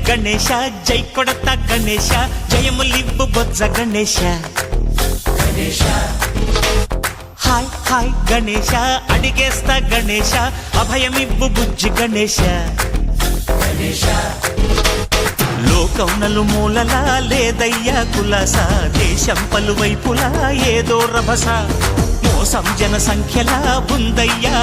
గణేశ జై కొడత గణేశ జయములివ్వు బొజ్జ Ganesha hi hi Ganesha అడిగేస్తా Ganesha అభయమివ్వు బుజ్జి గణేశ లోకం నలుమూలలా లేదయ్యా కులాస దేశం పలువైపులా ఏదో రభస మోసం జన సంఖ్యలా ఉందయ్యా